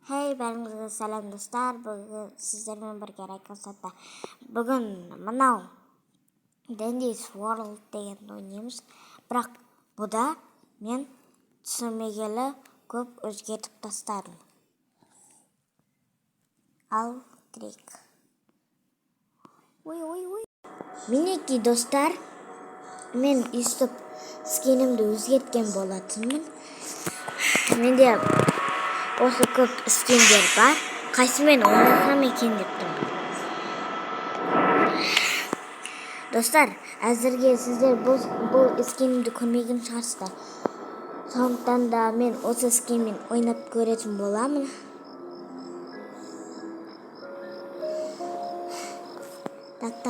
Hey, бәріңізге сәлем достар. Бүгін сіздермен бірге Райкасатта. Бүгін мынау Dendy's World деген ойнаймыз. Бірақ бұда мен түсінбегелі көп өзгертіп тастадым. Ал кірейік. Ой. Мінекей достар, мен үстіп скенімді өзгерткен болатынмын. Менде осы көп скендер бар. Қайсымен ойнасам екен деп тұрмын. Достар, әзірге сіздер бұл скенімді көрмеген шығарсыздар. Сондықтан да мен осы скенмен ойнап көретін боламын. Так.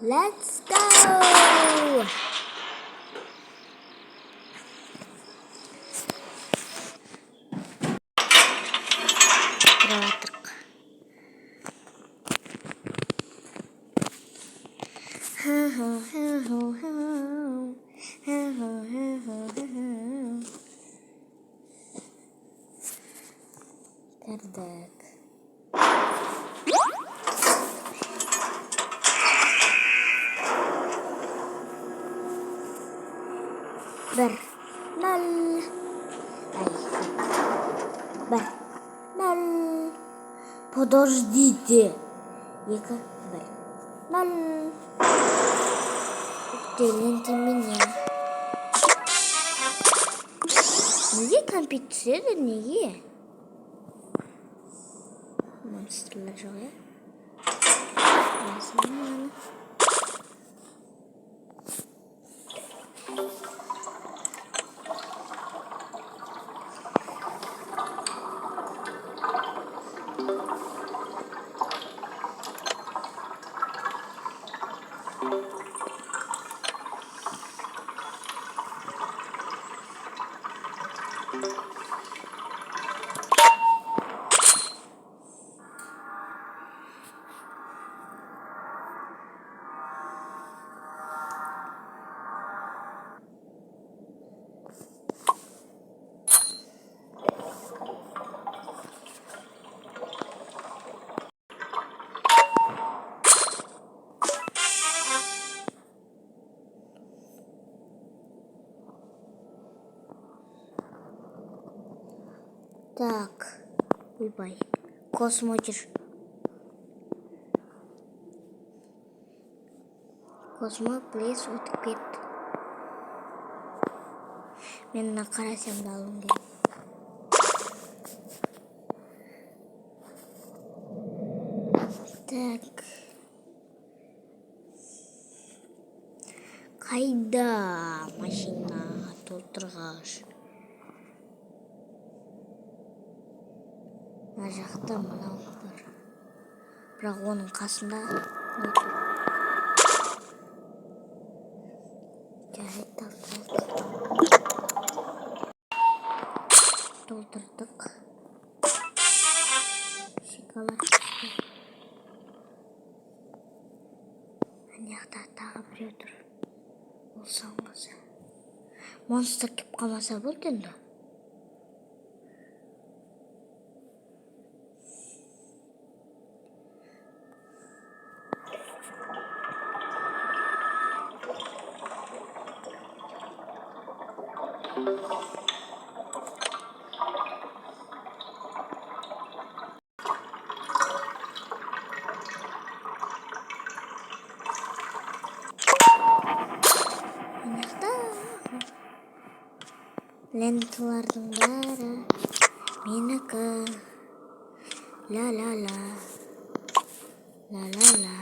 Let's go! Кірдік. Бір, нөл. Бір, нөл. Подождите. Екі, бір, нөл. Үктелінті мене. Неге компьютер түседі, неге? Монстрлар жоқ, е? Так, ойбай, космотр. Космо, плейс, өтіп кетті. Мен мына қарасамды алуым керек. Так. Қайда машина толтырғыш? Мына жақта мынау бар. Бірақ оның қасында толтырдық. Шоколад. Аяқта тағы біреу тұр. Ол соңғысы. Монстр кеп қалмаса болды енді. Ленталардың бәрі менікі. Ла-ла-ла. Ла-ла-ла.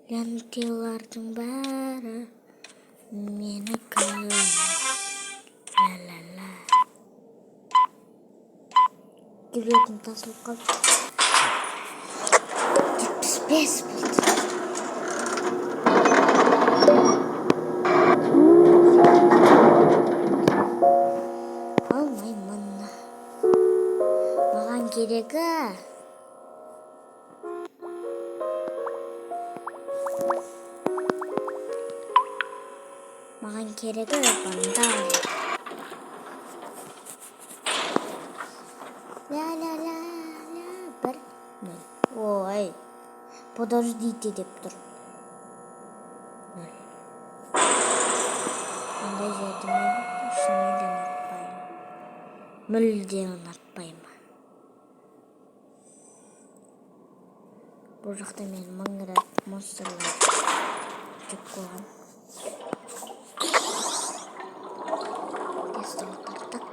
Ленталардың бәрі менікі. Ла-ла-ла. Кебетін тасылып қалды. 75 болды. керегі. Маған керегі банда. Ля-ля-ля-ля. 1-0. Ой. Подождите деп тұр. 0. Ондай жерді мен шынымен де ұнатпаймын. Мүлде ұнатпаймын. Бұл жақта мен мыңғырап монстрлар жүк қойған. Тестовый тартак.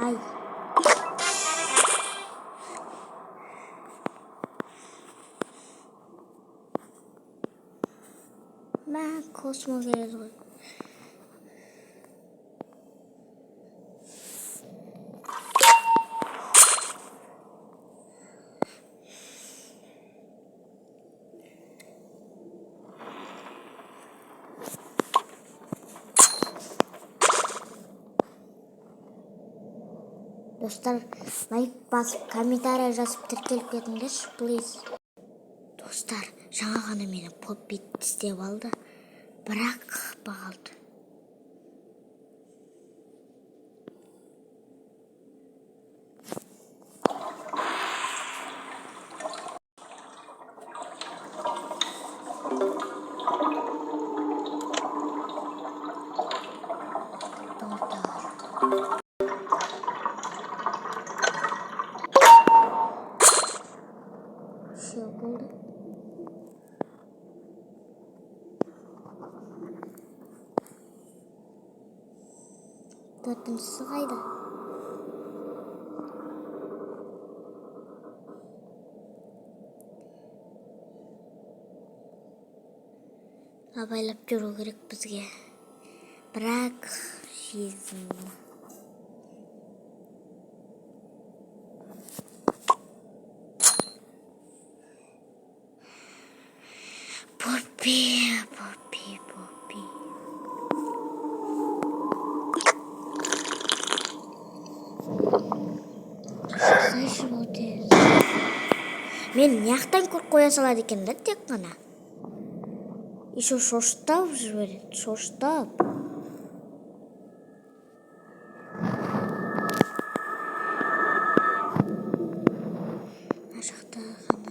Ай. Mən kosmo gerek var. Достар, лайк басып, комментарий жазып тіркеліп кетіңдерші, please. Достар, жаңа ғана мені поппит істеп алды, бірақ бағалды. Şey oldu. Dördüncüsü қайда? Абайлап жүру керек бізге. Бірақ сезім. Поппи. Мен яқтан көріп қоя салады екен да тек қана. Еще шоштап жібереді, шоштап. Ашықта ғана.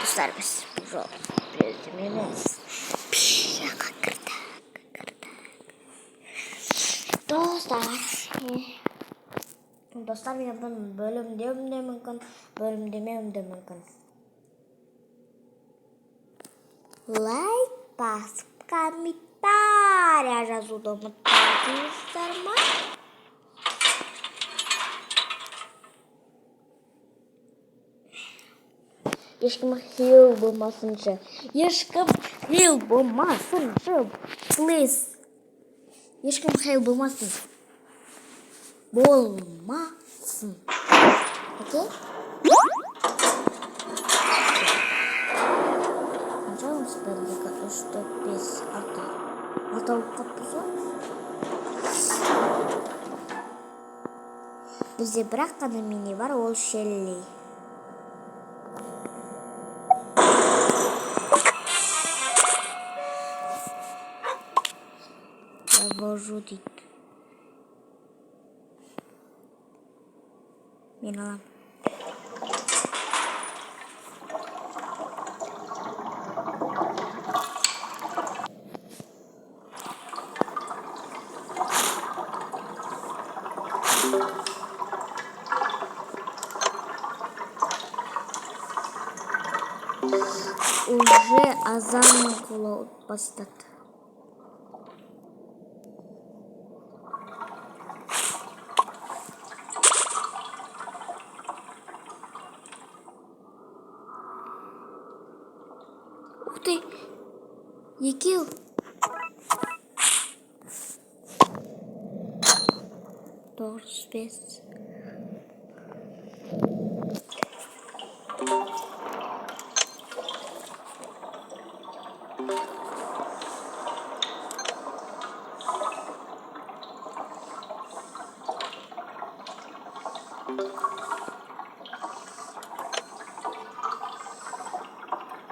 Dostlar biz bu yol bölümümüz pişaka kırdık. Dostlar benim bunu bölüm demem mümkün, bölüm demem de mümkün. Like basıp komentarya жазуды ұмытпаңыздар ма? Ешкім хил болмасыншы. Please. Ешкім хил болмасын. Болмасын. Окей? Қаншамыз барлығы 3, 4, 5, 6. 6 алып қаппыз ғой. Бізде бірақ қана мини бар, ол Шелли. Вожу дейді. Мен алам. Уже азан кыла бастады. Ух ты! Екеу! Тоғыз бес.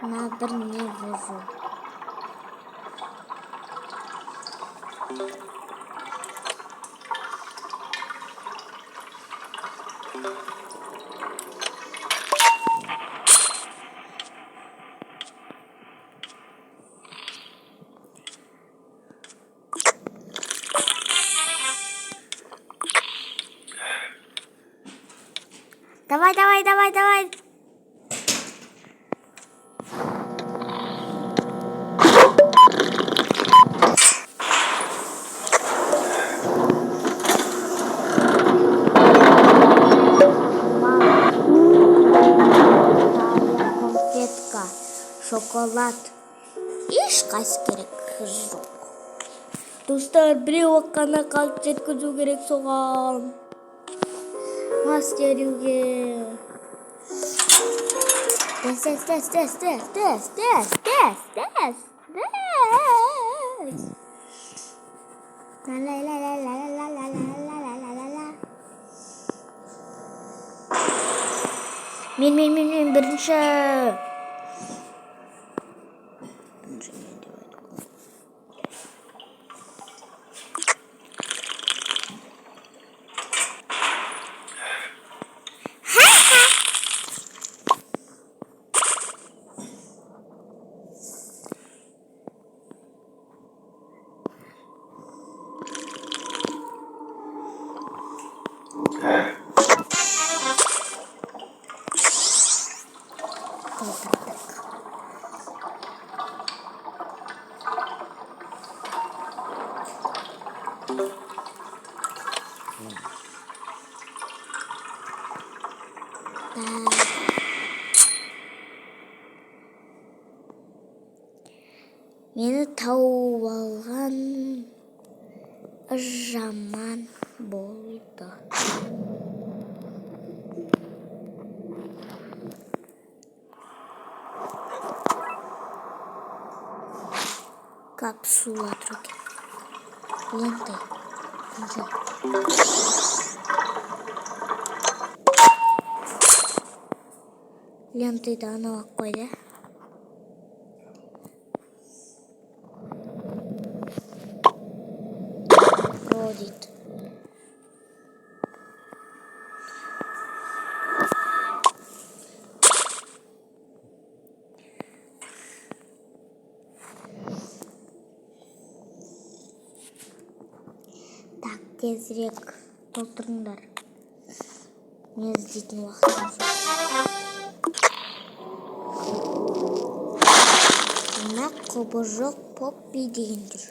На бір не вожу. Давай, давай, давай, давай. Конфетка, шоколад. Ешқайсы керек жоқ. Достар, біреу қана қалып жеткізу керек соған. Мас деруге. Мен бірінші. Мені тауып алған жаман болды. Капсула други. Ленты. Ленты да анау қойды. Родит. Так, тезірек толтырыңдар. Мен іздейтін уақытым жоқ. Мына құбыжық Поппи деген жүр.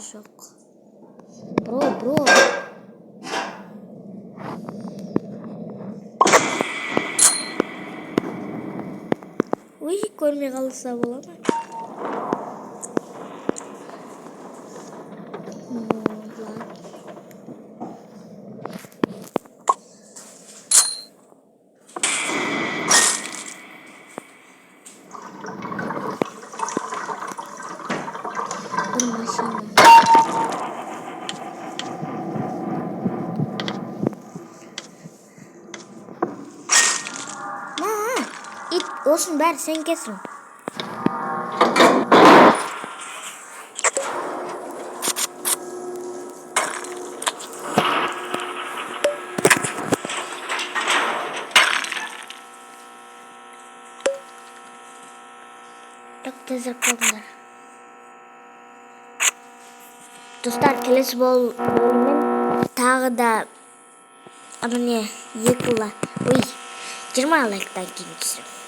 Жоқ. Бро. Ой, көрмей қалса бола ма? Бір машина. Olsun bari sen kesin. Çok tezek kaldılar. Dostlar kelesi bölümün tağı da міне 2 ой 20 лайктан кейін түсірем.